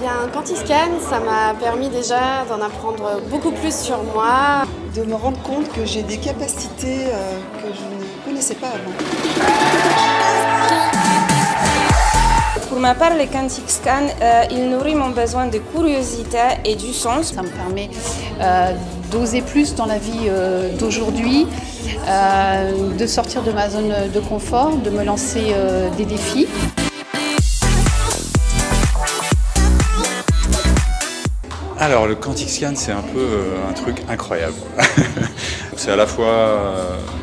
bien, Quantiscan, ça m'a permis déjà d'en apprendre beaucoup plus sur moi. De me rendre compte que j'ai des capacités que je ne connaissais pas avant. Pour ma part, le Quantiscan, il nourrit mon besoin de curiosité et du sens. Ça me permet d'oser plus dans la vie d'aujourd'hui, de sortir de ma zone de confort, de me lancer des défis. Alors le Quantiscan, c'est un peu un truc incroyable. C'est à la fois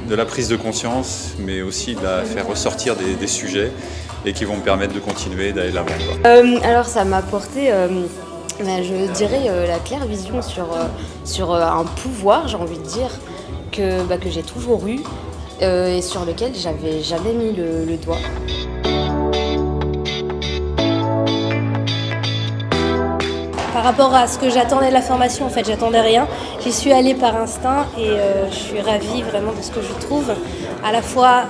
de la prise de conscience, mais aussi de faire ressortir des sujets et qui vont me permettre de continuer, d'aller l'avant. Alors ça m'a apporté, je dirais, la claire vision sur un pouvoir, j'ai envie de dire, que j'ai toujours eu et sur lequel j'avais jamais mis le doigt. Par rapport à ce que j'attendais de la formation, en fait, j'attendais rien. J'y suis allée par instinct et je suis ravie vraiment de ce que je trouve, à la fois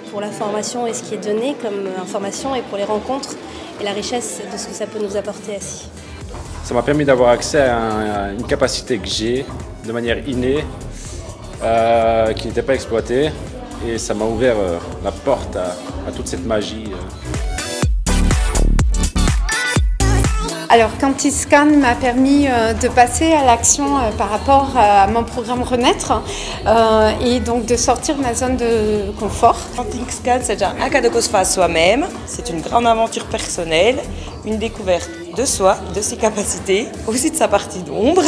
pour la formation et ce qui est donné comme information et pour les rencontres et la richesse de ce que ça peut nous apporter ainsi. Ça m'a permis d'avoir accès à une capacité que j'ai de manière innée, qui n'était pas exploitée, et ça m'a ouvert la porte à toute cette magie. Alors Quantiscan m'a permis de passer à l'action par rapport à mon programme Renaître et donc de sortir de ma zone de confort. Quantiscan, c'est déjà un cadeau qu'on se fait à soi-même, c'est une grande aventure personnelle, une découverte de soi, de ses capacités, aussi de sa partie d'ombre.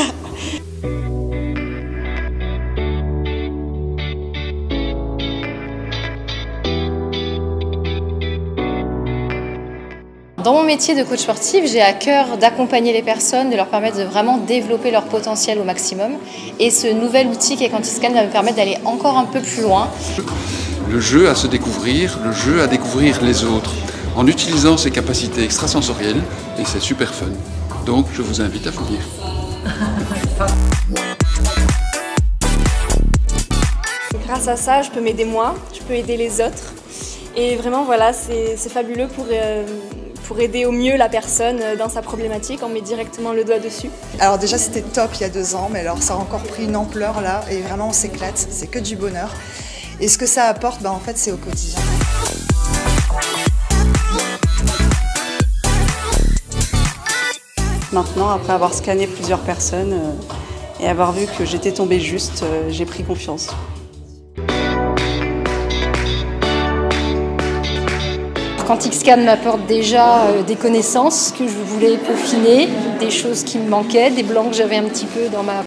Dans mon métier de coach sportif, j'ai à cœur d'accompagner les personnes, de leur permettre de vraiment développer leur potentiel au maximum. Et ce nouvel outil qu'est Quantiscan va me permettre d'aller encore un peu plus loin. Le jeu à se découvrir, le jeu à découvrir les autres, en utilisant ses capacités extrasensorielles, et c'est super fun. Donc je vous invite à venir. Grâce à ça, je peux m'aider moi, je peux aider les autres. Et vraiment, voilà, c'est fabuleux pour aider au mieux la personne dans sa problématique. On met directement le doigt dessus. Alors déjà, c'était top il y a 2 ans, mais alors ça a encore pris une ampleur là, et vraiment on s'éclate, c'est que du bonheur. Et ce que ça apporte, en fait, c'est au quotidien. Maintenant, après avoir scanné plusieurs personnes et avoir vu que j'étais tombée juste, j'ai pris confiance. Quantiscan m'apporte déjà des connaissances que je voulais peaufiner, des choses qui me manquaient, des blancs que j'avais un petit peu dans ma